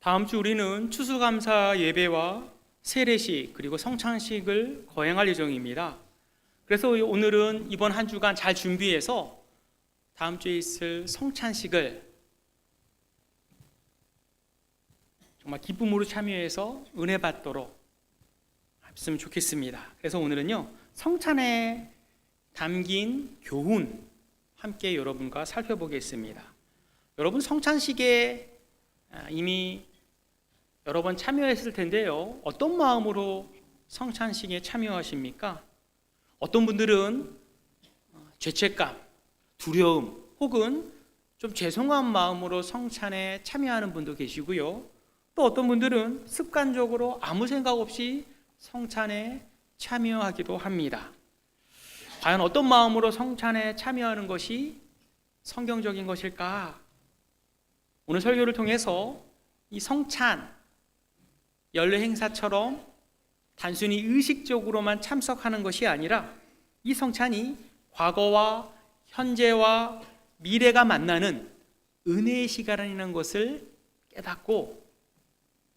다음 주 우리는 추수감사 예배와 세례식 그리고 성찬식을 거행할 예정입니다. 그래서 오늘은 이번 한 주간 잘 준비해서 다음 주에 있을 성찬식을 정말 기쁨으로 참여해서 은혜 받도록 했으면 좋겠습니다. 그래서 오늘은요, 성찬에 담긴 교훈 함께 여러분과 살펴보겠습니다. 여러분 성찬식에 이미 여러 번 참여했을 텐데요, 어떤 마음으로 성찬식에 참여하십니까? 어떤 분들은 죄책감, 두려움 혹은 좀 죄송한 마음으로 성찬에 참여하는 분도 계시고요, 또 어떤 분들은 습관적으로 아무 생각 없이 성찬에 참여하기도 합니다. 과연 어떤 마음으로 성찬에 참여하는 것이 성경적인 것일까? 오늘 설교를 통해서 이 성찬 연례 행사처럼 단순히 의식적으로만 참석하는 것이 아니라 이 성찬이 과거와 현재와 미래가 만나는 은혜의 시간이라는 것을 깨닫고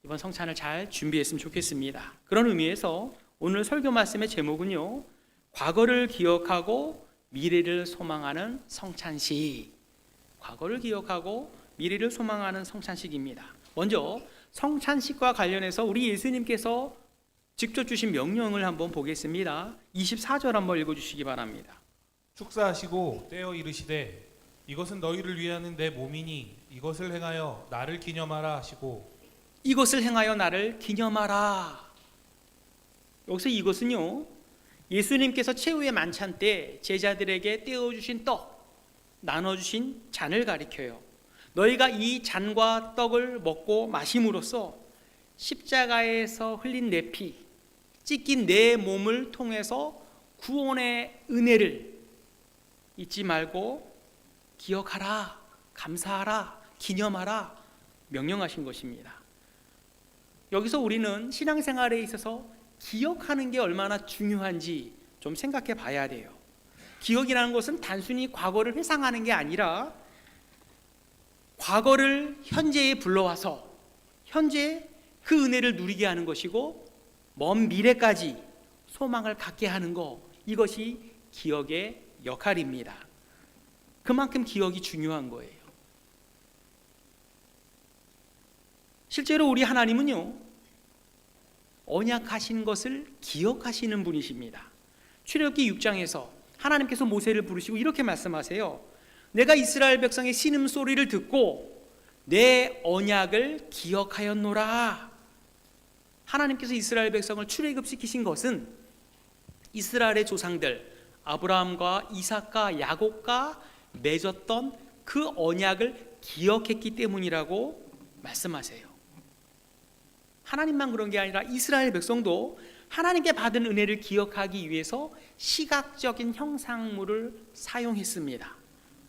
이번 성찬을 잘 준비했으면 좋겠습니다. 그런 의미에서 오늘 설교 말씀의 제목은요, 과거를 기억하고 미래를 소망하는 성찬식. 과거를 기억하고 미래를 소망하는 성찬식입니다. 먼저 성찬식과 관련해서 우리 예수님께서 직접 주신 명령을 한번 보겠습니다. 24절 한번 읽어주시기 바랍니다. 축사하시고 떼어 이르시되 이것은 너희를 위하는 내 몸이니 이것을 행하여 나를 기념하라 하시고, 이것을 행하여 나를 기념하라. 여기서 이것은요, 예수님께서 최후의 만찬 때 제자들에게 떼어주신 떡, 나눠주신 잔을 가리켜요. 너희가 이 잔과 떡을 먹고 마심으로써 십자가에서 흘린 내 피, 찢긴 내 몸을 통해서 구원의 은혜를 잊지 말고 기억하라, 감사하라, 기념하라 명령하신 것입니다. 여기서 우리는 신앙생활에 있어서 기억하는 게 얼마나 중요한지 좀 생각해 봐야 돼요. 기억이라는 것은 단순히 과거를 회상하는 게 아니라 과거를 현재에 불러와서 현재 그 은혜를 누리게 하는 것이고, 먼 미래까지 소망을 갖게 하는 것, 이것이 기억의 역할입니다. 그만큼 기억이 중요한 거예요. 실제로 우리 하나님은요, 언약하신 것을 기억하시는 분이십니다. 출애굽기 6장에서 하나님께서 모세를 부르시고 이렇게 말씀하세요. 내가 이스라엘 백성의 신음소리를 듣고 내 언약을 기억하였노라. 하나님께서 이스라엘 백성을 출애굽시키신 것은 이스라엘의 조상들 아브라함과 이삭과 야곱과 맺었던 그 언약을 기억했기 때문이라고 말씀하세요. 하나님만 그런 게 아니라 이스라엘 백성도 하나님께 받은 은혜를 기억하기 위해서 시각적인 형상물을 사용했습니다.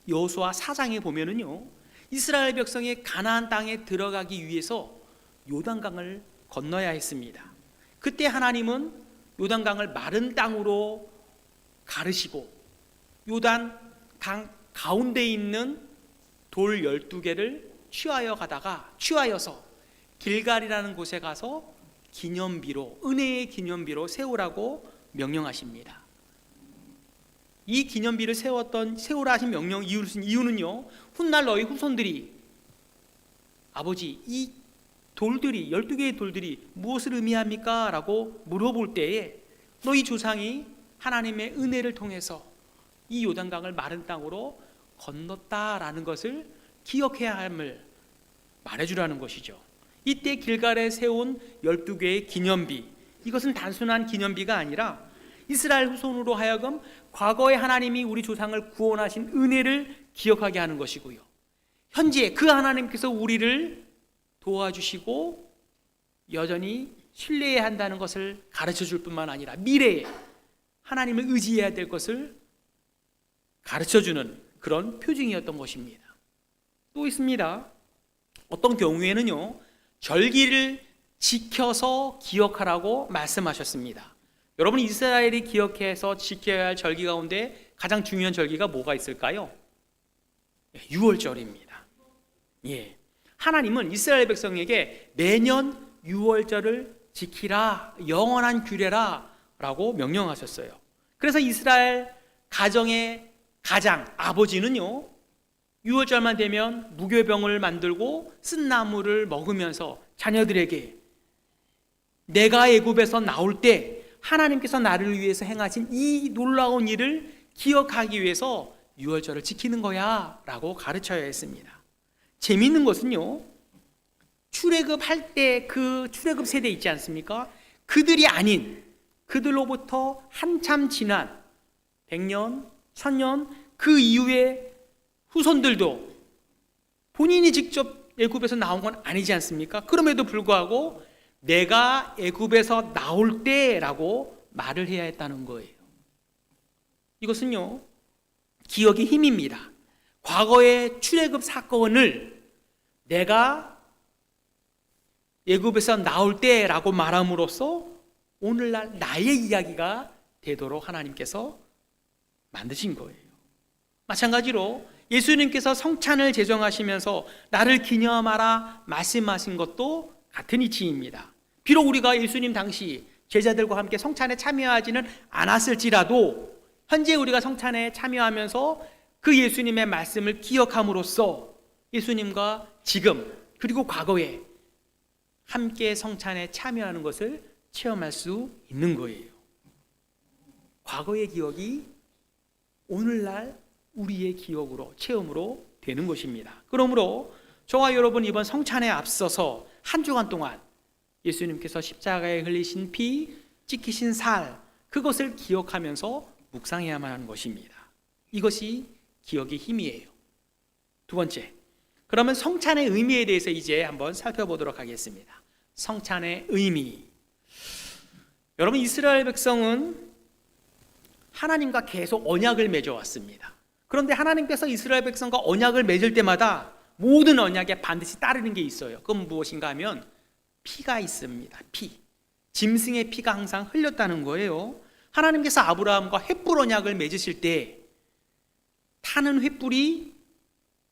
여호수아 4장에 보면은요, 이스라엘 백성이 가나안 땅에 들어가기 위해서 요단강을 건너야 했습니다. 그때 하나님은 요단강을 마른 땅으로 가르시고 요단강 가운데 있는 돌 12개를 취하여서 길갈이라는 곳에 가서 기념비로, 은혜의 기념비로 세우라고 명령하십니다. 이 기념비를 세우라 하신 명령 이유는요, 훗날 너희 후손들이 아버지 이 돌들이 12개의 돌들이 무엇을 의미합니까? 라고 물어볼 때에 너희 조상이 하나님의 은혜를 통해서 이 요단강을 마른 땅으로 건넜다라는 것을 기억해야 함을 말해주라는 것이죠. 이때 길갈에 세운 12개의 기념비, 이것은 단순한 기념비가 아니라 이스라엘 후손으로 하여금 과거에 하나님이 우리 조상을 구원하신 은혜를 기억하게 하는 것이고요, 현재 그 하나님께서 우리를 도와주시고 여전히 신뢰해야 한다는 것을 가르쳐 줄 뿐만 아니라 미래에 하나님을 의지해야 될 것을 가르쳐 주는 그런 표징이었던 것입니다. 또 있습니다. 어떤 경우에는요, 절기를 지켜서 기억하라고 말씀하셨습니다. 여러분, 이스라엘이 기억해서 지켜야 할 절기 가운데 가장 중요한 절기가 뭐가 있을까요? 6월절입니다. 예. 하나님은 이스라엘 백성에게 매년 유월절을 지키라, 영원한 규례라 라고 명령하셨어요. 그래서 이스라엘 가정의 가장 아버지는요, 유월절만 되면 무교병을 만들고 쓴 나물을 먹으면서 자녀들에게 내가 애굽에서 나올 때 하나님께서 나를 위해서 행하신 이 놀라운 일을 기억하기 위해서 유월절을 지키는 거야 라고 가르쳐야 했습니다. 재미있는 것은요, 출애굽할 때 그 출애굽 세대 있지 않습니까? 그들이 아닌 그들로부터 한참 지난 100년, 1000년 그 이후에 후손들도 본인이 직접 애굽에서 나온 건 아니지 않습니까? 그럼에도 불구하고 내가 애굽에서 나올 때라고 말을 해야 했다는 거예요. 이것은요, 기억의 힘입니다. 과거의 출애굽 사건을 내가 애굽에서 나올 때라고 말함으로써 오늘날 나의 이야기가 되도록 하나님께서 만드신 거예요. 마찬가지로 예수님께서 성찬을 제정하시면서 나를 기념하라 말씀하신 것도 같은 이치입니다. 비록 우리가 예수님 당시 제자들과 함께 성찬에 참여하지는 않았을지라도 현재 우리가 성찬에 참여하면서 그 예수님의 말씀을 기억함으로써 예수님과 지금 그리고 과거에 함께 성찬에 참여하는 것을 체험할 수 있는 거예요. 과거의 기억이 오늘날 우리의 기억으로, 체험으로 되는 것입니다. 그러므로 저와 여러분 이번 성찬에 앞서서 한 주간 동안 예수님께서 십자가에 흘리신 피, 찢기신 살, 그것을 기억하면서 묵상해야만 하는 것입니다. 이것이 기억의 힘이에요. 두 번째, 그러면 성찬의 의미에 대해서 이제 한번 살펴보도록 하겠습니다. 성찬의 의미. 여러분, 이스라엘 백성은 하나님과 계속 언약을 맺어왔습니다. 그런데 하나님께서 이스라엘 백성과 언약을 맺을 때마다 모든 언약에 반드시 따르는 게 있어요. 그건 무엇인가 하면 피가 있습니다. 피. 짐승의 피가 항상 흘렸다는 거예요. 하나님께서 아브라함과 횃불 언약을 맺으실 때 타는 횃불이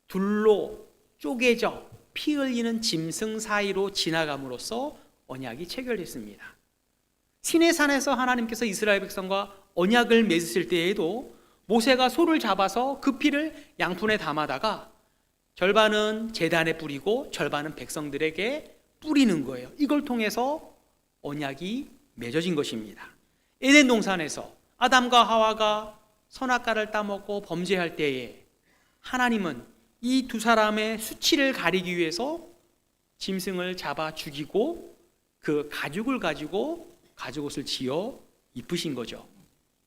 둘로 쪼개져 피 흘리는 짐승 사이로 지나감으로써 언약이 체결됐습니다. 시내산에서 하나님께서 이스라엘 백성과 언약을 맺으실 때에도 모세가 소를 잡아서 그 피를 양푼에 담아다가 절반은 제단에 뿌리고 절반은 백성들에게 뿌리는 거예요. 이걸 통해서 언약이 맺어진 것입니다. 에덴 동산에서 아담과 하와가 선악과를 따먹고 범죄할 때에 하나님은 이 두 사람의 수치를 가리기 위해서 짐승을 잡아 죽이고 그 가죽을 가지고 가죽옷을 지어 입으신 거죠.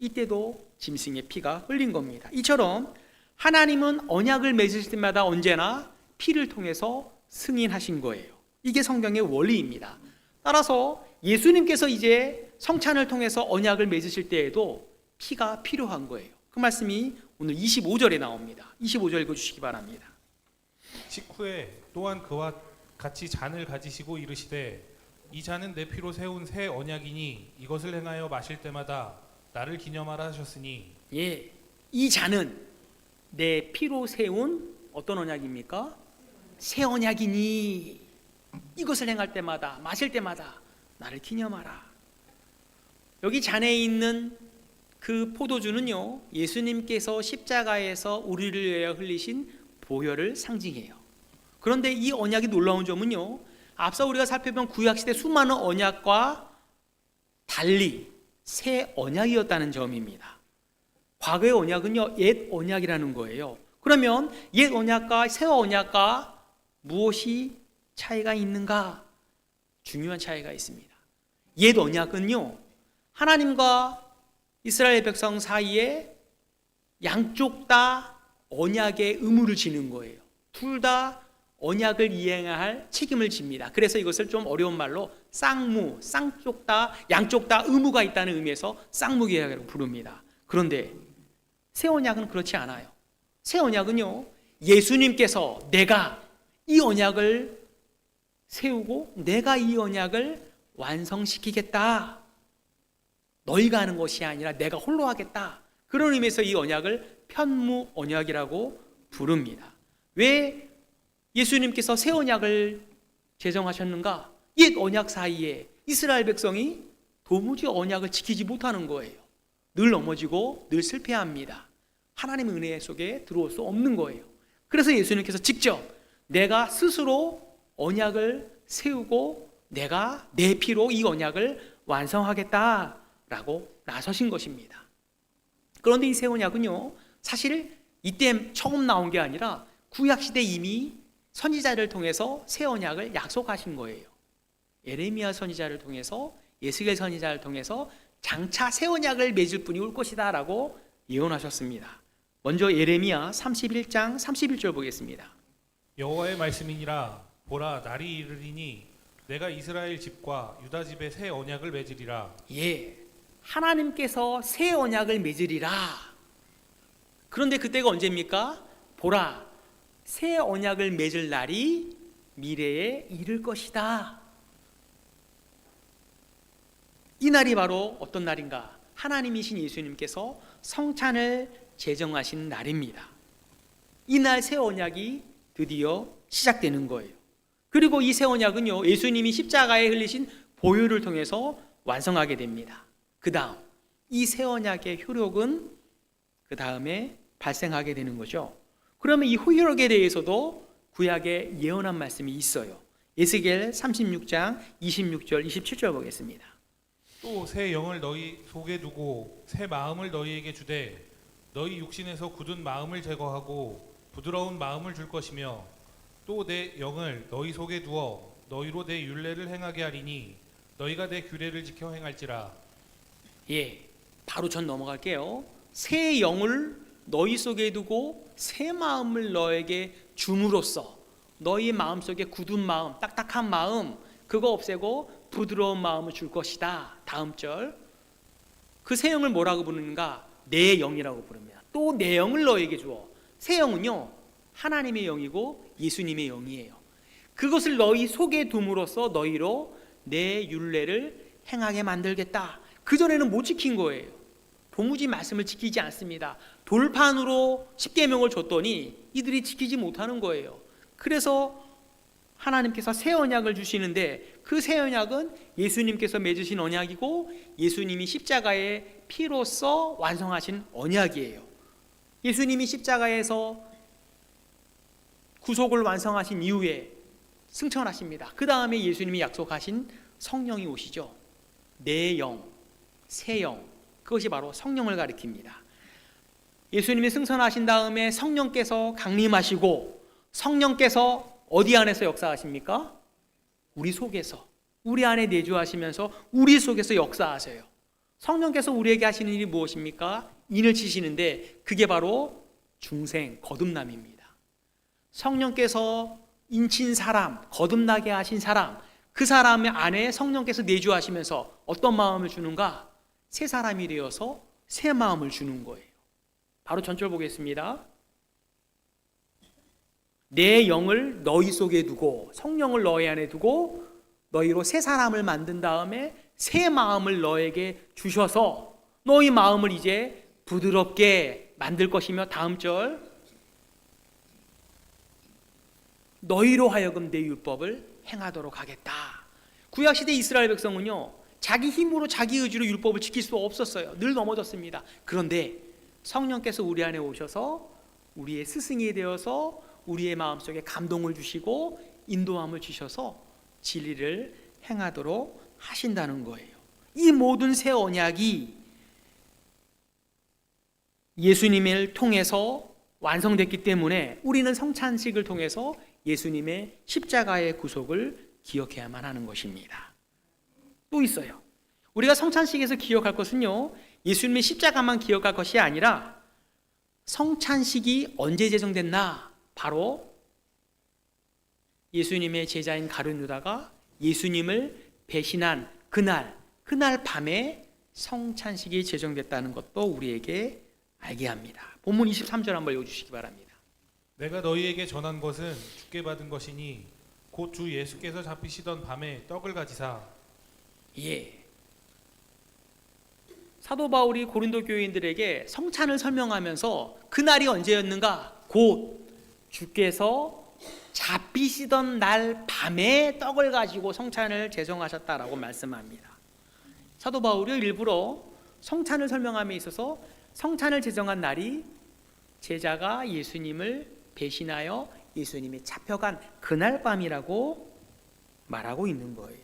이때도 짐승의 피가 흘린 겁니다. 이처럼 하나님은 언약을 맺으실 때마다 언제나 피를 통해서 승인하신 거예요. 이게 성경의 원리입니다. 따라서 예수님께서 이제 성찬을 통해서 언약을 맺으실 때에도 피가 필요한 거예요. 그 말씀이 오늘 25절에 나옵니다. 25절 읽어주시기 바랍니다. 식후에 또한 그와 같이 잔을 가지시고 이르시되 이 잔은 내 피로 세운 새 언약이니 이것을 행하여 마실 때마다 나를 기념하라 하셨으니. 예, 이 잔은 내 피로 세운 어떤 언약입니까? 새 언약이니 이것을 행할 때마다 마실 때마다 나를 기념하라. 여기 잔에 있는 그 포도주는요, 예수님께서 십자가에서 우리를 위하여 흘리신 보혈을 상징해요. 그런데 이 언약이 놀라운 점은요, 앞서 우리가 살펴본 구약시대 수많은 언약과 달리 새 언약이었다는 점입니다. 과거의 언약은요, 옛 언약이라는 거예요. 그러면 옛 언약과 새 언약과 무엇이 차이가 있는가? 중요한 차이가 있습니다. 옛 언약은요, 하나님과 이스라엘 백성 사이에 양쪽 다 언약의 의무를 지는 거예요. 둘 다 언약을 이행해야 할 책임을 집니다. 그래서 이것을 좀 어려운 말로 쌍무, 쌍쪽 다, 양쪽 다 의무가 있다는 의미에서 쌍무계약이라고 부릅니다. 그런데 새 언약은 그렇지 않아요. 새 언약은요, 예수님께서 내가 이 언약을 세우고 내가 이 언약을 완성시키겠다. 너희가 하는 것이 아니라 내가 홀로 하겠다. 그런 의미에서 이 언약을 편무 언약이라고 부릅니다. 왜 예수님께서 새 언약을 제정하셨는가? 옛 언약 사이에 이스라엘 백성이 도무지 언약을 지키지 못하는 거예요. 늘 넘어지고 늘 실패합니다. 하나님의 은혜 속에 들어올 수 없는 거예요. 그래서 예수님께서 직접 내가 스스로 언약을 세우고 내가 내 피로 이 언약을 완성하겠다라고 나서신 것입니다. 그런데 이 새 언약은요, 사실 이때 처음 나온 게 아니라 구약시대 이미 선지자를 통해서 새 언약을 약속하신 거예요. 예레미야 선지자를 통해서, 예스겔 선지자를 통해서 장차 새 언약을 맺을 분이 올 것이다 라고 예언하셨습니다. 먼저 예레미야 31장 31절 보겠습니다. 여호와의 말씀이니라. 보라, 날이 이르리니 내가 이스라엘 집과 유다 집에 새 언약을 맺으리라. 예, 하나님께서 새 언약을 맺으리라. 그런데 그때가 언제입니까? 보라, 새 언약을 맺을 날이 미래에 이를 것이다. 이 날이 바로 어떤 날인가? 하나님이신 예수님께서 성찬을 제정하신 날입니다. 이날 새 언약이 드디어 시작되는 거예요. 그리고 이 새 언약은요, 예수님이 십자가에 흘리신 보혈을 통해서 완성하게 됩니다. 그 다음 이 새 언약의 효력은 그 다음에 발생하게 되는 거죠. 그러면 이 효력에 대해서도 구약에 예언한 말씀이 있어요. 에스겔 36장 26절 27절 보겠습니다. 또 새 영을 너희 속에 두고 새 마음을 너희에게 주되 너희 육신에서 굳은 마음을 제거하고 부드러운 마음을 줄 것이며 또 내 영을 너희 속에 두어 너희로 내 율례를 행하게 하리니 너희가 내 규례를 지켜 행할지라. 예, 바로 전 넘어갈게요. 새 영을 너희 속에 두고 새 마음을 너에게 줌으로써 너희 마음속에 굳은 마음, 딱딱한 마음 그거 없애고 부드러운 마음을 줄 것이다. 다음 절, 그 새 영을 뭐라고 부르는가? 내 영이라고 부릅니다. 또 내 영을 너에게 주어. 새 영은요, 하나님의 영이고 예수님의 영이에요. 그것을 너희 속에 둠으로써 너희로 내 율례를 행하게 만들겠다. 그전에는 못 지킨 거예요. 도무지 말씀을 지키지 않습니다. 돌판으로 십계명을 줬더니 이들이 지키지 못하는 거예요. 그래서 하나님께서 새 언약을 주시는데 그 새 언약은 예수님께서 맺으신 언약이고 예수님이 십자가의 피로써 완성하신 언약이에요. 예수님이 십자가에서 구속을 완성하신 이후에 승천하십니다. 그 다음에 예수님이 약속하신 성령이 오시죠. 내 영, 새 영, 그것이 바로 성령을 가리킵니다. 예수님이 승천하신 다음에 성령께서 강림하시고 성령께서 어디 안에서 역사하십니까? 우리 속에서, 우리 안에 내주하시면서 우리 속에서 역사하세요. 성령께서 우리에게 하시는 일이 무엇입니까? 인을 치시는데 그게 바로 중생, 거듭남입니다. 성령께서 인친 사람, 거듭나게 하신 사람, 그 사람의 안에 성령께서 내주하시면서 어떤 마음을 주는가? 새 사람이 되어서 새 마음을 주는 거예요. 바로 전절 보겠습니다. 내 영을 너희 속에 두고 성령을 너희 안에 두고 너희로 새 사람을 만든 다음에 새 마음을 너에게 주셔서 너희 마음을 이제 부드럽게 만들 것이며 다음 절, 너희로 하여금 내 율법을 행하도록 하겠다. 구약시대 이스라엘 백성은요, 자기 힘으로 자기 의지로 율법을 지킬 수 없었어요. 늘 넘어졌습니다. 그런데 성령께서 우리 안에 오셔서 우리의 스승이 되어서 우리의 마음속에 감동을 주시고 인도함을 주셔서 진리를 행하도록 하신다는 거예요. 이 모든 새 언약이 예수님을 통해서 완성됐기 때문에 우리는 성찬식을 통해서 예수님의 십자가의 구속을 기억해야만 하는 것입니다. 또 있어요. 우리가 성찬식에서 기억할 것은요, 예수님의 십자가만 기억할 것이 아니라 성찬식이 언제 제정됐나? 바로 예수님의 제자인 가룟 유다가 예수님을 배신한 그날 밤에 성찬식이 제정됐다는 것도 우리에게 알게 합니다. 본문 23절 한번 읽어주시기 바랍니다. 내가 너희에게 전한 것은 주께 받은 것이니 곧 주 예수께서 잡히시던 밤에 떡을 가지사. 예. 사도 바울이 고린도 교인들에게 성찬을 설명하면서 그날이 언제였는가? 곧 주께서 잡히시던 날 밤에 떡을 가지고 성찬을 제정하셨다라고 말씀합니다. 사도 바울이 일부러 성찬을 설명함에 있어서 성찬을 제정한 날이 제자가 예수님을 배신하여 예수님이 잡혀간 그날 밤이라고 말하고 있는 거예요.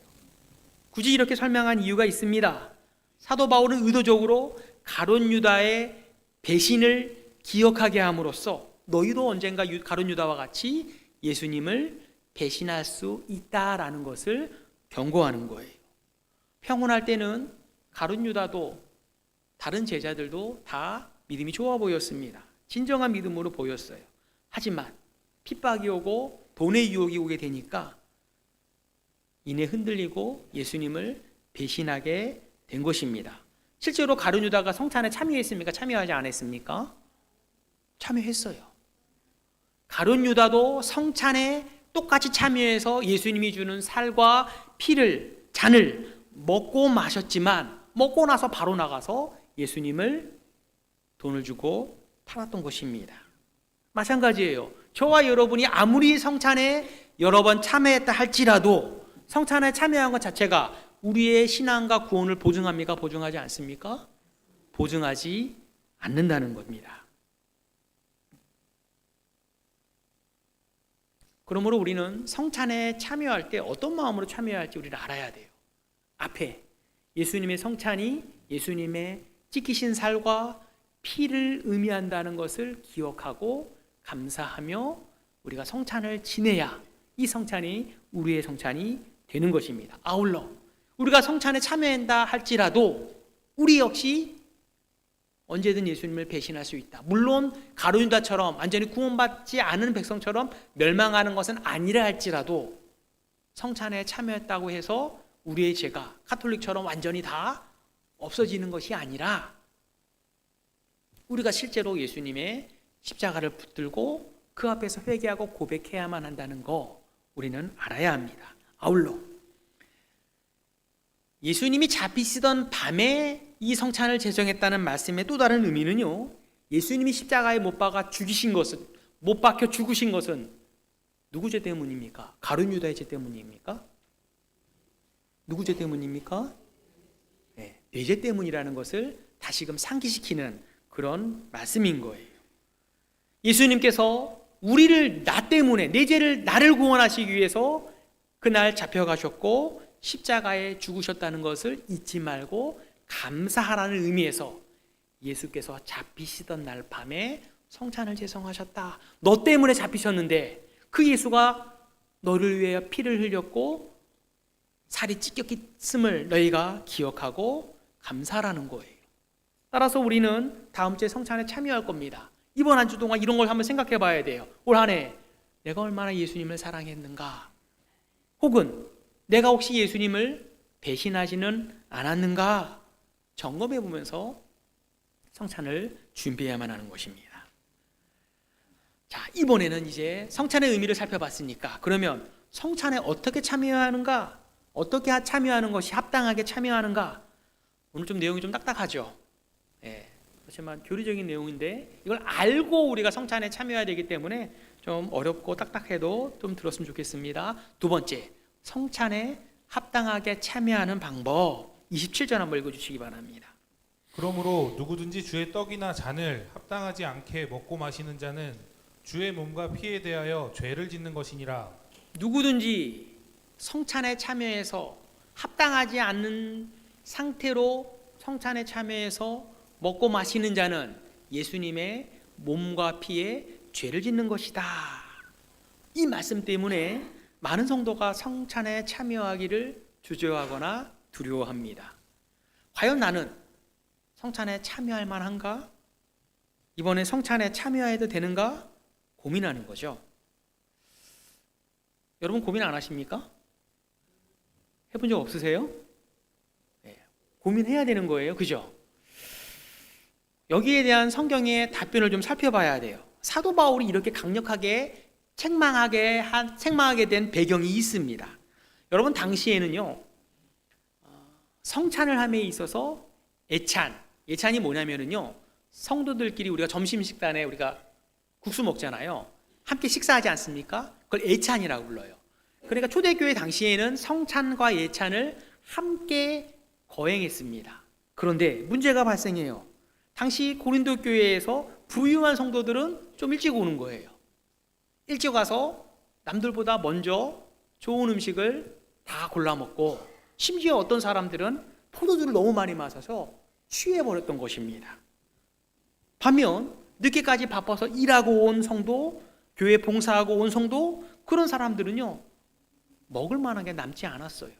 굳이 이렇게 설명한 이유가 있습니다. 사도 바울은 의도적으로 가룟 유다의 배신을 기억하게 함으로써 너희도 언젠가 가룟 유다와 같이 예수님을 배신할 수 있다라는 것을 경고하는 거예요. 평온할 때는 가룟 유다도 다른 제자들도 다 믿음이 좋아 보였습니다. 진정한 믿음으로 보였어요. 하지만 핍박이 오고 돈의 유혹이 오게 되니까 이내 흔들리고 예수님을 배신하게 된 것입니다. 실제로 가룟 유다가 성찬에 참여했습니까? 참여하지 않았습니까? 참여했어요. 가룟 유다도 성찬에 똑같이 참여해서 예수님이 주는 살과 피를 잔을 먹고 마셨지만 먹고 나서 바로 나가서 예수님을 돈을 주고 팔았던 것입니다. 마찬가지예요. 저와 여러분이 아무리 성찬에 여러 번 참여했다 할지라도 성찬에 참여한 것 자체가 우리의 신앙과 구원을 보증합니까? 보증하지 않습니까? 보증하지 않는다는 겁니다. 그러므로 우리는 성찬에 참여할 때 어떤 마음으로 참여해야 할지 우리는 알아야 돼요. 앞에 예수님의 성찬이 예수님의 찢기신 살과 피를 의미한다는 것을 기억하고 감사하며 우리가 성찬을 지내야 이 성찬이 우리의 성찬이 되는 것입니다. 아울러 우리가 성찬에 참여한다 할지라도 우리 역시 언제든 예수님을 배신할 수 있다. 물론 가룟 유다처럼 완전히 구원받지 않은 백성처럼 멸망하는 것은 아니라 할지라도 성찬에 참여했다고 해서 우리의 죄가 가톨릭처럼 완전히 다 없어지는 것이 아니라 우리가 실제로 예수님의 십자가를 붙들고 그 앞에서 회개하고 고백해야만 한다는 거 우리는 알아야 합니다. 아울러 예수님이 잡히시던 밤에 이 성찬을 제정했다는 말씀의 또 다른 의미는요, 예수님이 십자가에 못 박혀 죽으신 것은 누구 죄 때문입니까? 가룟 유다의 죄 때문입니까? 누구 죄 때문입니까? 네, 뇌죄 때문이라는 것을 다시금 상기시키는 그런 말씀인 거예요. 예수님께서 우리를 나 때문에 내 죄를 나를 구원하시기 위해서 그날 잡혀가셨고 십자가에 죽으셨다는 것을 잊지 말고 감사하라는 의미에서 예수께서 잡히시던 날 밤에 성찬을 제정하셨다. 너 때문에 잡히셨는데 그 예수가 너를 위하여 피를 흘렸고 살이 찢겼음을 너희가 기억하고 감사하라는 거예요. 따라서 우리는 다음 주에 성찬에 참여할 겁니다. 이번 한 주 동안 이런 걸 한번 생각해 봐야 돼요. 올 한 해 내가 얼마나 예수님을 사랑했는가, 혹은 내가 혹시 예수님을 배신하지는 않았는가 점검해 보면서 성찬을 준비해야만 하는 것입니다. 자, 이번에는 이제 성찬의 의미를 살펴봤으니까 그러면 성찬에 어떻게 참여하는가, 어떻게 참여하는 것이 합당하게 참여하는가, 오늘 좀 내용이 좀 딱딱하죠. 그렇지만 교리적인 내용인데 이걸 알고 우리가 성찬에 참여해야 되기 때문에 좀 어렵고 딱딱해도 좀 들었으면 좋겠습니다. 두 번째, 성찬에 합당하게 참여하는 방법, 27절 한번 읽어주시기 바랍니다. 그러므로 누구든지 주의 떡이나 잔을 합당하지 않게 먹고 마시는 자는 주의 몸과 피에 대하여 죄를 짓는 것이니라. 누구든지 성찬에 참여해서 합당하지 않는 상태로 성찬에 참여해서 먹고 마시는 자는 예수님의 몸과 피에 죄를 짓는 것이다. 이 말씀 때문에 많은 성도가 성찬에 참여하기를 주저하거나 두려워합니다. 과연 나는 성찬에 참여할 만한가? 이번에 성찬에 참여해도 되는가? 고민하는 거죠. 여러분 고민 안 하십니까? 해본 적 없으세요? 네, 고민해야 되는 거예요. 그죠? 여기에 대한 성경의 답변을 좀 살펴봐야 돼요. 사도 바울이 이렇게 강력하게 책망하게 된 배경이 있습니다. 여러분 당시에는요, 성찬을 함에 있어서 예찬이 뭐냐면은요, 성도들끼리 우리가 점심 식단에 우리가 국수 먹잖아요. 함께 식사하지 않습니까? 그걸 예찬이라고 불러요. 그러니까 초대교회 당시에는 성찬과 예찬을 함께 거행했습니다. 그런데 문제가 발생해요. 당시 고린도 교회에서 부유한 성도들은 좀 일찍 오는 거예요. 일찍 와서 남들보다 먼저 좋은 음식을 다 골라 먹고, 심지어 어떤 사람들은 포도주를 너무 많이 마셔서 취해버렸던 것입니다. 반면 늦게까지 바빠서 일하고 온 성도, 교회 봉사하고 온 성도, 그런 사람들은요 먹을 만한 게 남지 않았어요.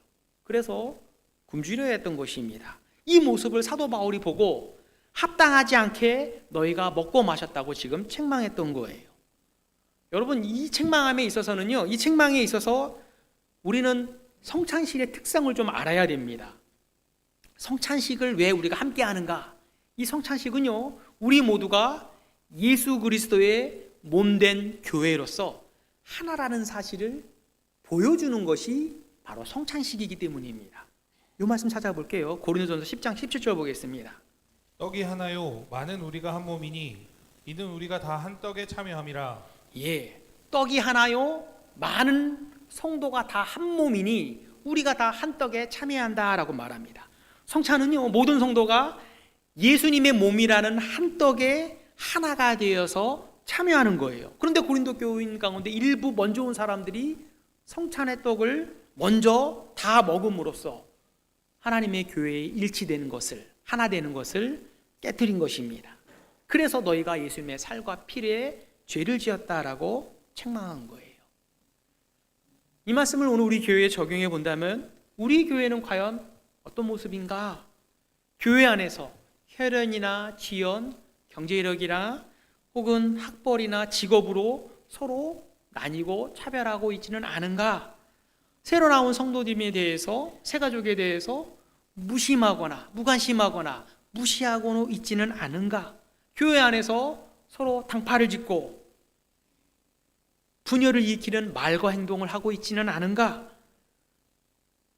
그래서 굶주려 했던 것입니다. 이 모습을 사도 바울이 보고 합당하지 않게 너희가 먹고 마셨다고 지금 책망했던 거예요. 여러분, 이 책망함에 있어서는요, 이 책망에 있어서 우리는 성찬식의 특성을 좀 알아야 됩니다. 성찬식을 왜 우리가 함께 하는가? 이 성찬식은요, 우리 모두가 예수 그리스도의 몸된 교회로서 하나라는 사실을 보여주는 것이 바로 성찬식이기 때문입니다. 이 말씀 찾아볼게요. 고린도전서 10장 17절 보겠습니다. 떡이 하나요 많은 우리가 한 몸이니 이는 우리가 다 한 떡에 참여함이라. 예, 떡이 하나요 많은 성도가 다 한 몸이니 우리가 다 한 떡에 참여한다라고 말합니다. 성찬은요, 모든 성도가 예수님의 몸이라는 한 떡에 하나가 되어서 참여하는 거예요. 그런데 고린도 교인 가운데 일부 먼저 온 사람들이 성찬의 떡을 먼저 다 먹음으로써 하나님의 교회에 일치되는 것을, 하나 되는 것을 깨뜨린 것입니다. 그래서 너희가 예수님의 살과 피에 죄를 지었다라고 책망한 거예요. 이 말씀을 오늘 우리 교회에 적용해 본다면 우리 교회는 과연 어떤 모습인가? 교회 안에서 혈연이나 지연, 경제력이나 혹은 학벌이나 직업으로 서로 나뉘고 차별하고 있지는 않은가? 새로 나온 성도님에 대해서, 새가족에 대해서 무심하거나 무관심하거나 무시하고 있지는 않은가? 교회 안에서 서로 당파를 짓고 분열을 일으키는 말과 행동을 하고 있지는 않은가?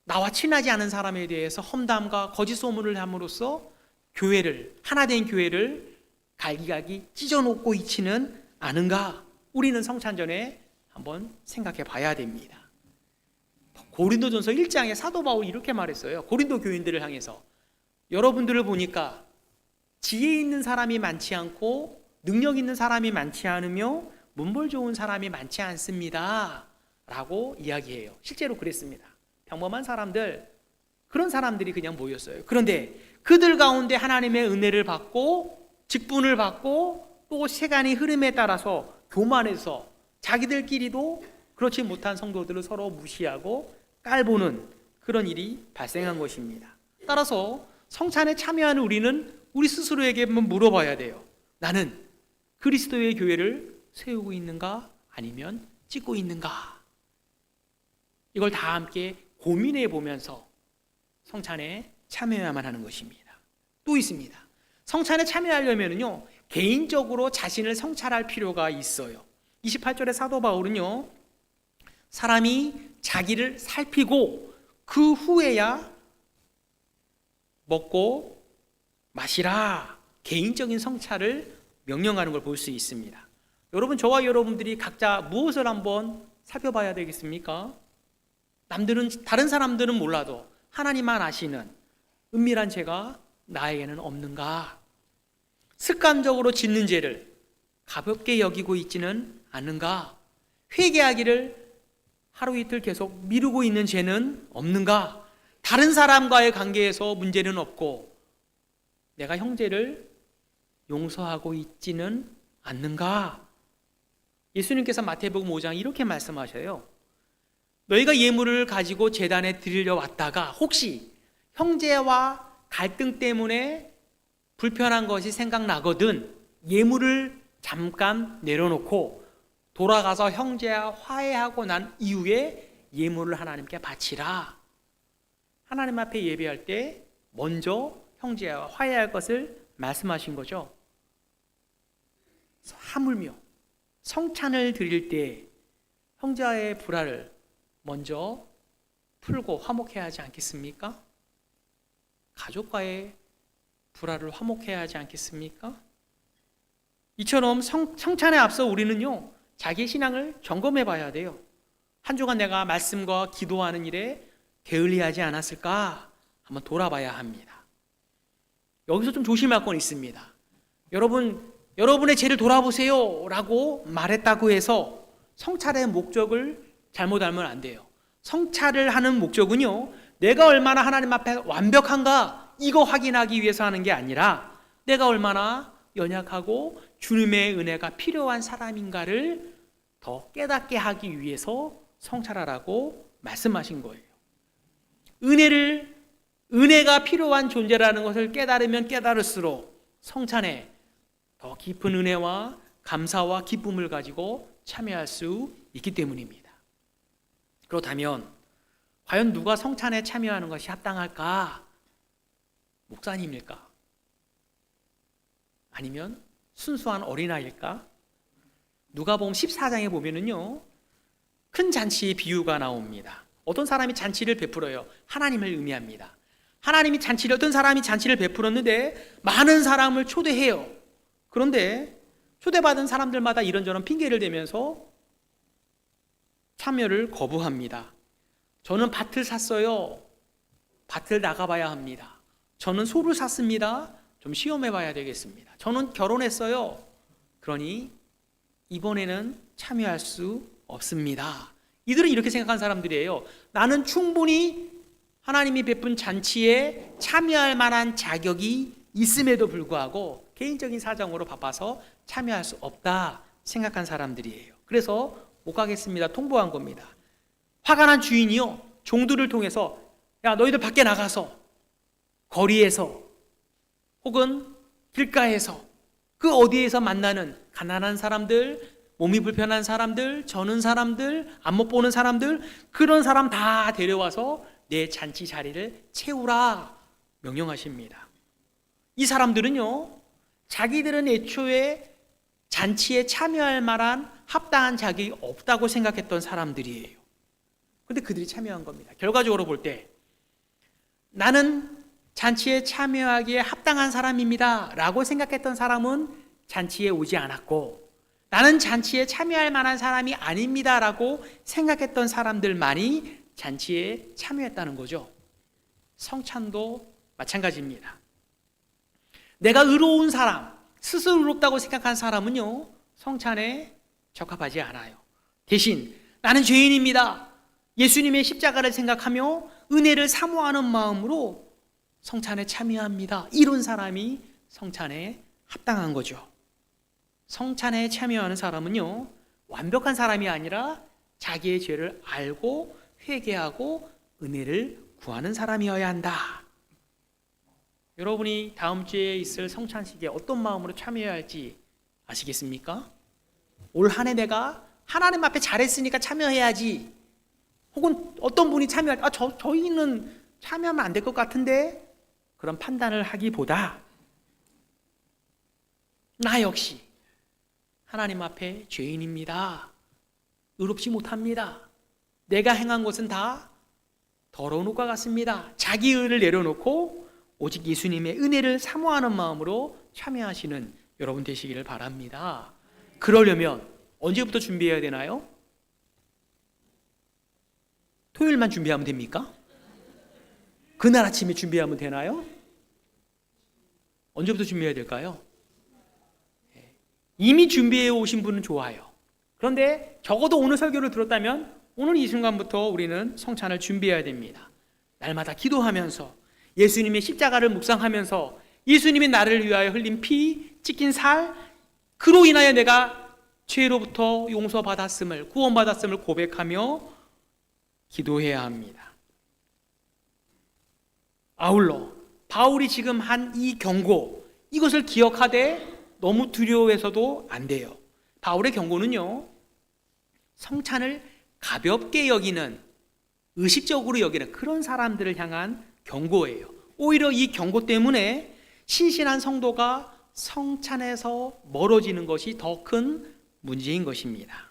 나와 친하지 않은 사람에 대해서 험담과 거짓 소문을 함으로써 교회를, 하나된 교회를 갈기갈기 찢어놓고 있지는 않은가? 우리는 성찬 전에 한번 생각해 봐야 됩니다. 고린도전서 1장에 사도 바울이 이렇게 말했어요. 고린도 교인들을 향해서, 여러분들을 보니까 지혜 있는 사람이 많지 않고 능력 있는 사람이 많지 않으며 문벌 좋은 사람이 많지 않습니다 라고 이야기해요. 실제로 그랬습니다. 평범한 사람들, 그런 사람들이 그냥 모였어요. 그런데 그들 가운데 하나님의 은혜를 받고 직분을 받고 또 시간의 흐름에 따라서 교만해서 자기들끼리도 그렇지 못한 성도들을 서로 무시하고 깔보는 그런 일이 발생한 것입니다. 따라서 성찬에 참여하는 우리는 우리 스스로에게 한번 물어봐야 돼요. 나는 그리스도의 교회를 세우고 있는가? 아니면 찢고 있는가? 이걸 다 함께 고민해 보면서 성찬에 참여해야만 하는 것입니다. 또 있습니다. 성찬에 참여하려면요, 개인적으로 자신을 성찰할 필요가 있어요. 28절에 사도 바울은요, 사람이 자기를 살피고 그 후에야 먹고 마시라, 개인적인 성찰을 명령하는 걸 볼 수 있습니다. 여러분, 저와 여러분들이 각자 무엇을 한번 살펴봐야 되겠습니까? 다른 사람들은 몰라도 하나님만 아시는 은밀한 죄가 나에게는 없는가? 습관적으로 짓는 죄를 가볍게 여기고 있지는 않는가? 회개하기를 하루 이틀 계속 미루고 있는 죄는 없는가? 다른 사람과의 관계에서 문제는 없고 내가 형제를 용서하고 있지는 않는가? 예수님께서 마태복음 5장 이렇게 말씀하셔요. 너희가 예물을 가지고 제단에 드리려 왔다가 혹시 형제와 갈등 때문에 불편한 것이 생각나거든 예물을 잠깐 내려놓고 돌아가서 형제와 화해하고 난 이후에 예물을 하나님께 바치라. 하나님 앞에 예배할 때 먼저 형제와 화해할 것을 말씀하신 거죠. 하물며 성찬을 드릴 때 형제와의 불화를 먼저 풀고 화목해야 하지 않겠습니까? 가족과의 불화를 화목해야 하지 않겠습니까? 이처럼 성찬에 앞서 우리는요, 자기의 신앙을 점검해 봐야 돼요. 한 주간 내가 말씀과 기도하는 일에 게을리하지 않았을까 한번 돌아봐야 합니다. 여기서 좀 조심할 건 있습니다. 여러분의 죄를 돌아보세요 라고 말했다고 해서 성찰의 목적을 잘못 알면 안 돼요. 성찰을 하는 목적은요, 내가 얼마나 하나님 앞에 완벽한가 이거 확인하기 위해서 하는 게 아니라 내가 얼마나 연약하고 주님의 은혜가 필요한 사람인가를 더 깨닫게 하기 위해서 성찰하라고 말씀하신 거예요. 은혜가 필요한 존재라는 것을 깨달으면 깨달을수록 성찬에 더 깊은 은혜와 감사와 기쁨을 가지고 참여할 수 있기 때문입니다. 그렇다면 과연 누가 성찬에 참여하는 것이 합당할까? 목사님일까? 아니면 순수한 어린아이일까? 누가복음 14장에 보면은요, 큰 잔치의 비유가 나옵니다. 어떤 사람이 잔치를 베풀어요. 하나님을 의미합니다. 어떤 사람이 잔치를 베풀었는데 많은 사람을 초대해요. 그런데 초대받은 사람들마다 이런저런 핑계를 대면서 참여를 거부합니다. 저는 밭을 샀어요. 밭을 나가봐야 합니다. 저는 소를 샀습니다. 좀 시험해봐야 되겠습니다. 저는 결혼했어요. 그러니 이번에는 참여할 수 없습니다. 이들은 이렇게 생각한 사람들이에요. 나는 충분히 하나님이 베푼 잔치에 참여할 만한 자격이 있음에도 불구하고 개인적인 사정으로 바빠서 참여할 수 없다 생각한 사람들이에요. 그래서 못 가겠습니다. 통보한 겁니다. 화가 난 주인이요, 종들을 통해서 야, 너희들 밖에 나가서 거리에서 혹은 길가에서 그 어디에서 만나는 가난한 사람들, 몸이 불편한 사람들, 저는 사람들, 안 못 보는 사람들, 그런 사람 다 데려와서 내 잔치 자리를 채우라 명령하십니다. 이 사람들은요, 자기들은 애초에 잔치에 참여할 만한 합당한 자격이 없다고 생각했던 사람들이에요. 그런데 그들이 참여한 겁니다. 결과적으로 볼 때 나는 잔치에 참여하기에 합당한 사람입니다 라고 생각했던 사람은 잔치에 오지 않았고, 나는 잔치에 참여할 만한 사람이 아닙니다 라고 생각했던 사람들만이 잔치에 참여했다는 거죠. 성찬도 마찬가지입니다. 내가 의로운 사람, 스스로 의롭다고 생각한 사람은요, 성찬에 적합하지 않아요. 대신 나는 죄인입니다, 예수님의 십자가를 생각하며 은혜를 사모하는 마음으로 성찬에 참여합니다, 이런 사람이 성찬에 합당한 거죠. 성찬에 참여하는 사람은요, 완벽한 사람이 아니라 자기의 죄를 알고 회개하고 은혜를 구하는 사람이어야 한다. 여러분이 다음 주에 있을 성찬식에 어떤 마음으로 참여해야 할지 아시겠습니까? 올 한 해 내가 하나님 앞에 잘했으니까 참여해야지, 혹은 어떤 분이 참여할 때 저희는 참여하면 안 될 것 같은데, 그런 판단을 하기보다 나 역시 하나님 앞에 죄인입니다, 의롭지 못합니다, 내가 행한 것은 다 더러운 것과 같습니다, 자기 의를 내려놓고 오직 예수님의 은혜를 사모하는 마음으로 참여하시는 여러분 되시기를 바랍니다. 그러려면 언제부터 준비해야 되나요? 토요일만 준비하면 됩니까? 그날 아침에 준비하면 되나요? 언제부터 준비해야 될까요? 이미 준비해 오신 분은 좋아요. 그런데 적어도 오늘 설교를 들었다면 오늘 이 순간부터 우리는 성찬을 준비해야 됩니다. 날마다 기도하면서 예수님의 십자가를 묵상하면서 예수님이 나를 위하여 흘린 피, 찢긴 살, 그로 인하여 내가 죄로부터 용서받았음을, 구원받았음을 고백하며 기도해야 합니다. 아울러 바울이 지금 한 이 경고, 이것을 기억하되 너무 두려워해서도 안 돼요. 바울의 경고는요, 성찬을 가볍게 여기는, 의식적으로 여기는 그런 사람들을 향한 경고예요. 오히려 이 경고 때문에 신실한 성도가 성찬에서 멀어지는 것이 더 큰 문제인 것입니다.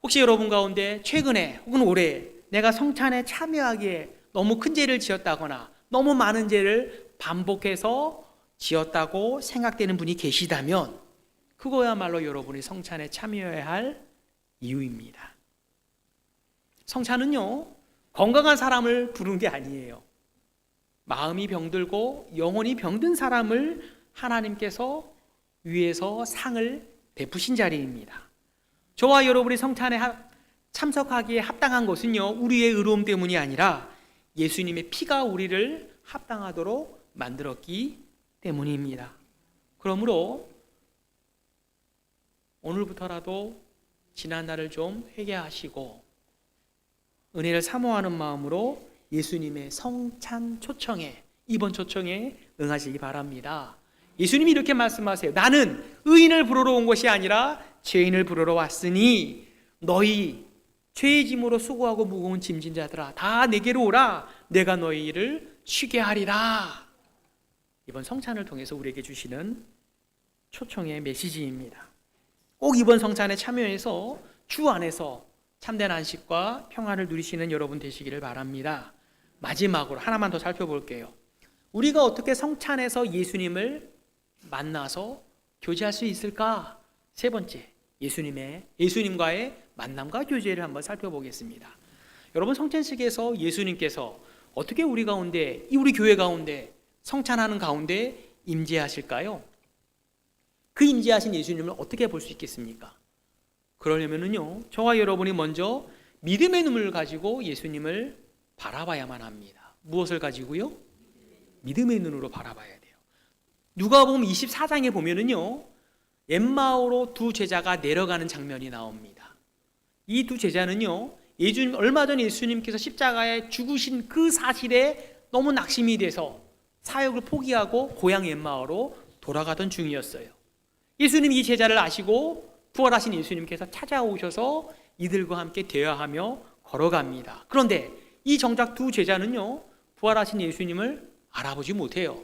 혹시 여러분 가운데 최근에 혹은 올해 내가 성찬에 참여하기에 너무 큰 죄를 지었다거나 너무 많은 죄를 반복해서 지었다고 생각되는 분이 계시다면, 그거야말로 여러분이 성찬에 참여해야 할 이유입니다. 성찬은요, 건강한 사람을 부르는 게 아니에요. 마음이 병들고 영혼이 병든 사람을 하나님께서 위에서 상을 베푸신 자리입니다. 저와 여러분이 성찬에 참석하기에 합당한 것은요, 우리의 의로움 때문이 아니라 예수님의 피가 우리를 합당하도록 만들었기 때문입니다. 그러므로 오늘부터라도 지난 날을 좀 회개하시고 은혜를 사모하는 마음으로 예수님의 성찬 초청에, 이번 초청에 응하시기 바랍니다. 예수님이 이렇게 말씀하세요. 나는 의인을 부르러 온 것이 아니라 죄인을 부르러 왔으니 너희 죄의 짐으로 수고하고 무거운 짐진 자들아 다 내게로 오라. 내가 너희 일을 쉬게 하리라. 이번 성찬을 통해서 우리에게 주시는 초청의 메시지입니다. 꼭 이번 성찬에 참여해서 주 안에서 참된 안식과 평안을 누리시는 여러분 되시기를 바랍니다. 마지막으로 하나만 더 살펴볼게요. 우리가 어떻게 성찬에서 예수님을 만나서 교제할 수 있을까? 세 번째, 예수님과의 만남과 교제를 한번 살펴보겠습니다. 여러분, 성찬식에서 예수님께서 어떻게 우리 가운데, 우리 교회 가운데 성찬하는 가운데 임재하실까요? 그 임재하신 예수님을 어떻게 볼 수 있겠습니까? 그러려면은요, 저와 여러분이 먼저 믿음의 눈을 가지고 예수님을 바라봐야만 합니다. 무엇을 가지고요? 믿음의 눈으로 바라봐야 돼요. 누가복음 24장에 보면은요, 엠마오로 두 제자가 내려가는 장면이 나옵니다. 이 두 제자는요, 얼마 전 예수님께서 십자가에 죽으신 그 사실에 너무 낙심이 돼서 사역을 포기하고 고향 엠마오로 돌아가던 중이었어요. 예수님 이 제자를 아시고 부활하신 예수님께서 찾아오셔서 이들과 함께 대화하며 걸어갑니다. 그런데 이 정작 두 제자는요, 부활하신 예수님을 알아보지 못해요.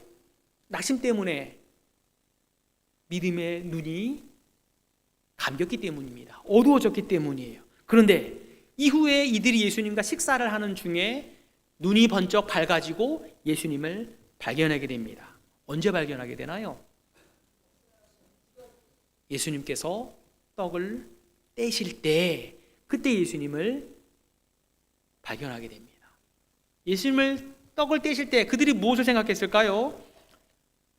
낙심 때문에 믿음의 눈이 감겼기 때문입니다. 어두워졌기 때문이에요. 그런데 이후에 이들이 예수님과 식사를 하는 중에 눈이 번쩍 밝아지고 예수님을 발견하게 됩니다. 언제 발견하게 되나요? 예수님께서 떡을 떼실 때, 그때 예수님을 발견하게 됩니다. 예수님을 떡을 떼실 때 그들이 무엇을 생각했을까요?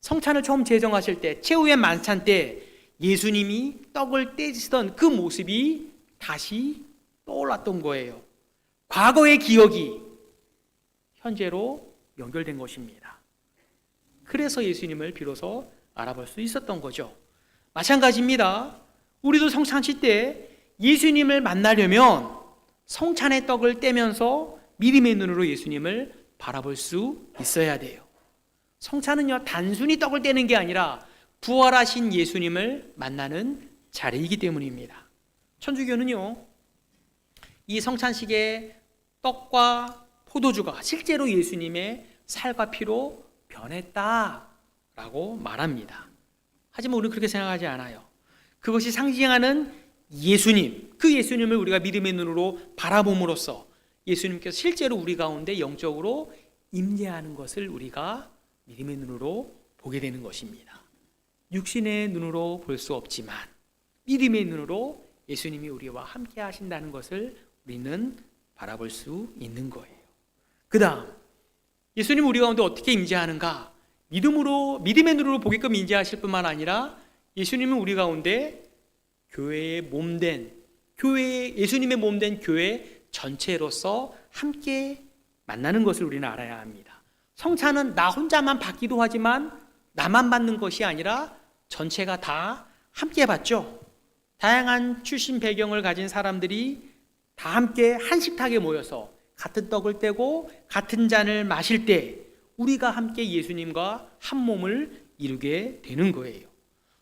성찬을 처음 제정하실 때, 최후의 만찬 때 예수님이 떡을 떼시던 그 모습이 다시 떠올랐던 거예요. 과거의 기억이 현재로 연결된 것입니다. 그래서 예수님을 비로소 알아볼 수 있었던 거죠. 마찬가지입니다. 우리도 성찬식 때 예수님을 만나려면 성찬의 떡을 떼면서 믿음의 눈으로 예수님을 바라볼 수 있어야 돼요. 성찬은요, 단순히 떡을 떼는 게 아니라 부활하신 예수님을 만나는 자리이기 때문입니다. 천주교는요, 이 성찬식의 떡과 포도주가 실제로 예수님의 살과 피로 변했다라고 말합니다. 하지만 우리는 그렇게 생각하지 않아요. 그것이 상징하는 예수님, 그 예수님을 우리가 믿음의 눈으로 바라봄으로써 예수님께서 실제로 우리 가운데 영적으로 임재하는 것을 우리가 믿음의 눈으로 보게 되는 것입니다. 육신의 눈으로 볼 수 없지만 믿음의 눈으로 예수님이 우리와 함께 하신다는 것을 우리는 바라볼 수 있는 거예요. 그 다음, 예수님 우리 가운데 어떻게 임재하는가? 믿음의 눈으로 보게끔 임재하실 뿐만 아니라 예수님은 우리 가운데 교회의 몸된, 예수님의 몸된 교회 전체로서 함께 만나는 것을 우리는 알아야 합니다. 성찬은 나 혼자만 받기도 하지만 나만 받는 것이 아니라 전체가 다 함께 받죠. 다양한 출신 배경을 가진 사람들이 다 함께 한 식탁에 모여서 같은 떡을 떼고 같은 잔을 마실 때 우리가 함께 예수님과 한 몸을 이루게 되는 거예요.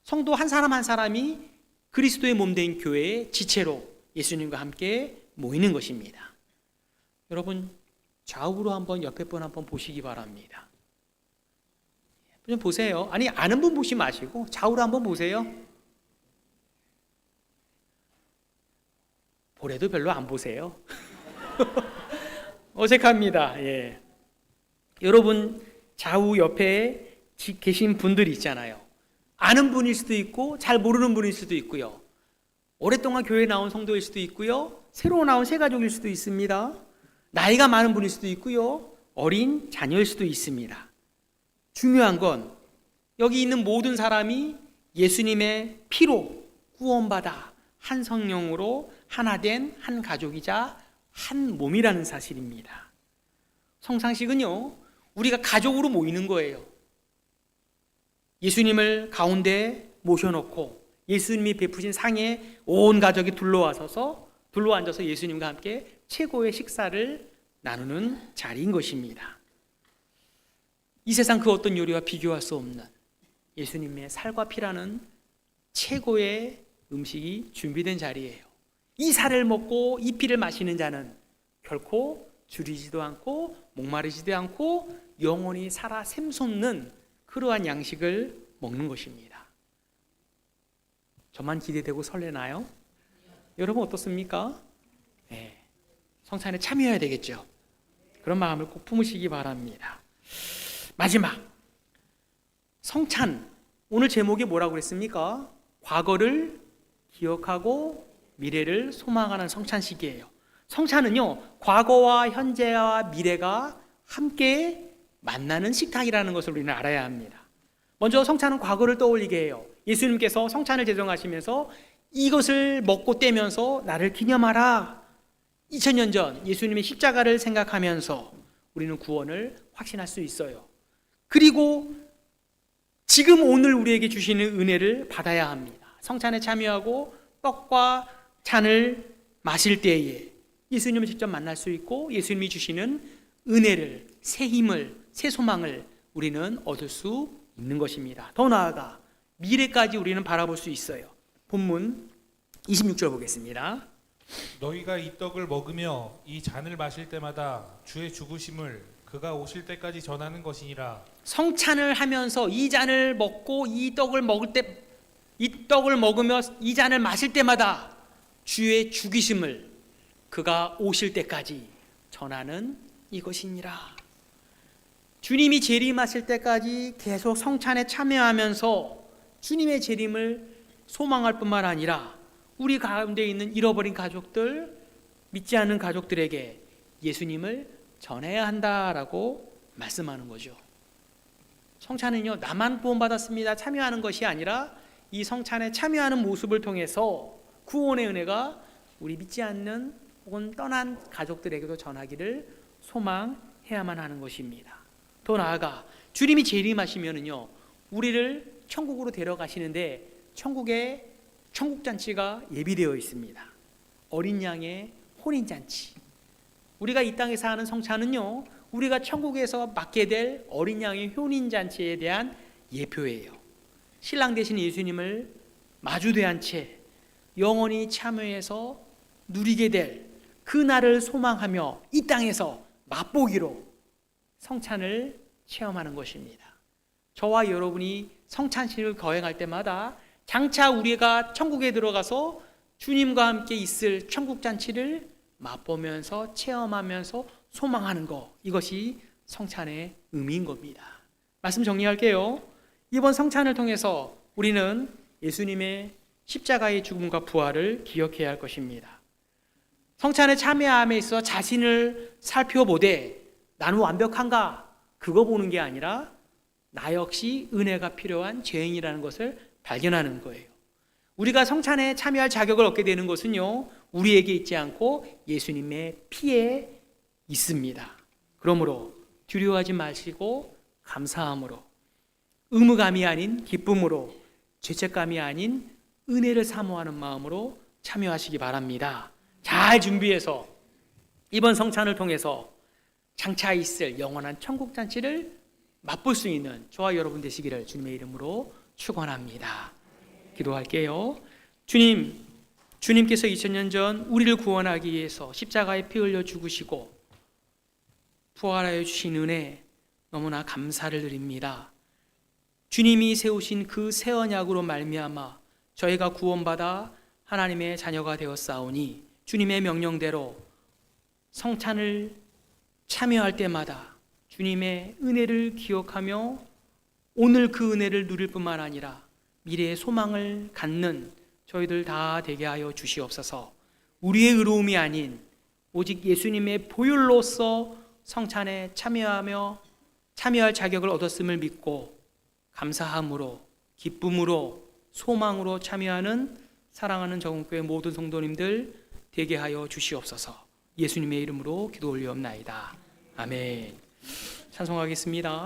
성도 한 사람 한 사람이 그리스도의 몸된 교회의 지체로 예수님과 함께 모이는 것입니다. 여러분, 좌우로 한번 옆에 분 한번 보시기 바랍니다. 좀 보세요. 아니, 아는 분 보지 마시고 좌우로 한번 보세요. 보래도 별로 안 보세요. 어색합니다. 예. 여러분, 좌우 옆에 계신 분들이 있잖아요. 아는 분일 수도 있고 잘 모르는 분일 수도 있고요. 오랫동안 교회에 나온 성도일 수도 있고요. 새로 나온 새가족일 수도 있습니다. 나이가 많은 분일 수도 있고요. 어린 자녀일 수도 있습니다. 중요한 건 여기 있는 모든 사람이 예수님의 피로 구원받아 한 성령으로 하나 된 한 가족이자 한 몸이라는 사실입니다. 성상식은요, 우리가 가족으로 모이는 거예요. 예수님을 가운데 모셔놓고 예수님이 베푸신 상에 온 가족이 둘러앉아서 예수님과 함께 최고의 식사를 나누는 자리인 것입니다. 이 세상 그 어떤 요리와 비교할 수 없는 예수님의 살과 피라는 최고의 음식이 준비된 자리예요. 이 살을 먹고 이 피를 마시는 자는 결코 줄이지도 않고 목마르지도 않고 영원히 살아 샘솟는 그러한 양식을 먹는 것입니다. 저만 기대되고 설레나요? 여러분 어떻습니까? 네, 성찬에 참여해야 되겠죠. 그런 마음을 꼭 품으시기 바랍니다. 마지막, 성찬. 오늘 제목이 뭐라고 그랬습니까? 과거를 기억하고 미래를 소망하는 성찬식이에요. 성찬은요, 과거와 현재와 미래가 함께 만나는 식탁이라는 것을 우리는 알아야 합니다. 먼저 성찬은 과거를 떠올리게 해요. 예수님께서 성찬을 제정하시면서 이것을 먹고 떼면서 나를 기념하라. 2000년 전 예수님의 십자가를 생각하면서 우리는 구원을 확신할 수 있어요. 그리고 지금 오늘 우리에게 주시는 은혜를 받아야 합니다. 성찬에 참여하고 떡과 잔을 마실 때에 예수님을 직접 만날 수 있고 예수님이 주시는 은혜를, 새 힘을, 새 소망을 우리는 얻을 수 있는 것입니다. 더 나아가 미래까지 우리는 바라볼 수 있어요. 본문 26절 보겠습니다. 너희가 이 떡을 먹으며 이 잔을 마실 때마다 주의 죽으심을 그가 오실 때까지 전하는 것이니라. 성찬을 하면서 이 잔을 먹고 이 떡을 먹으며 이 잔을 마실 때마다 주의 죽이심을 그가 오실 때까지 전하는 이것이니라. 주님이 재림하실 때까지 계속 성찬에 참여하면서 주님의 재림을 소망할 뿐만 아니라 우리 가운데 있는 잃어버린 가족들, 믿지 않는 가족들에게 예수님을 전해야 한다라고 말씀하는 거죠. 성찬은요, 나만 구원받았습니다 참여하는 것이 아니라 이 성찬에 참여하는 모습을 통해서 구원의 은혜가 우리 믿지 않는 혹은 떠난 가족들에게도 전하기를 소망해야만 하는 것입니다. 더 나아가 주님이 재림하시면은요, 우리를 천국으로 데려가시는데 천국에 천국잔치가 예비되어 있습니다. 어린 양의 혼인잔치. 우리가 이 땅에서 하는 성찬은요, 우리가 천국에서 맡게 될 어린 양의 혼인잔치에 대한 예표예요. 신랑 되신 예수님을 마주대한 채 영원히 참여해서 누리게 될 그 날을 소망하며 이 땅에서 맛보기로 성찬을 체험하는 것입니다. 저와 여러분이 성찬식을 거행할 때마다 장차 우리가 천국에 들어가서 주님과 함께 있을 천국잔치를 맛보면서 체험하면서 소망하는 것, 이것이 성찬의 의미인 겁니다. 말씀 정리할게요. 이번 성찬을 통해서 우리는 예수님의 십자가의 죽음과 부활을 기억해야 할 것입니다. 성찬에 참여함에 있어 자신을 살펴보되 나는 완벽한가? 그거 보는 게 아니라 나 역시 은혜가 필요한 죄인이라는 것을 발견하는 거예요. 우리가 성찬에 참여할 자격을 얻게 되는 것은요, 우리에게 있지 않고 예수님의 피에 있습니다. 그러므로 두려워하지 마시고 감사함으로, 의무감이 아닌 기쁨으로, 죄책감이 아닌 은혜를 사모하는 마음으로 참여하시기 바랍니다. 잘 준비해서 이번 성찬을 통해서 장차 있을 영원한 천국잔치를 맛볼 수 있는 저와 여러분 되시기를 주님의 이름으로 축원합니다. 기도할게요. 주님께서 2000년 전 우리를 구원하기 위해서 십자가에 피 흘려 죽으시고 부활하여 주신 은혜 너무나 감사를 드립니다. 주님이 세우신 그 새 언약으로 말미암아 저희가 구원받아 하나님의 자녀가 되었사오니 주님의 명령대로 성찬을 참여할 때마다 주님의 은혜를 기억하며 오늘 그 은혜를 누릴 뿐만 아니라 미래의 소망을 갖는 저희들 다 되게 하여 주시옵소서. 우리의 의로움이 아닌 오직 예수님의 보혈로서 성찬에 참여할 자격을 얻었음을 믿고 감사함으로, 기쁨으로, 소망으로 참여하는 사랑하는 정은교회 모든 성도님들 되게 하여 주시옵소서. 예수님의 이름으로 기도 올리옵나이다. 아멘. 찬송하겠습니다.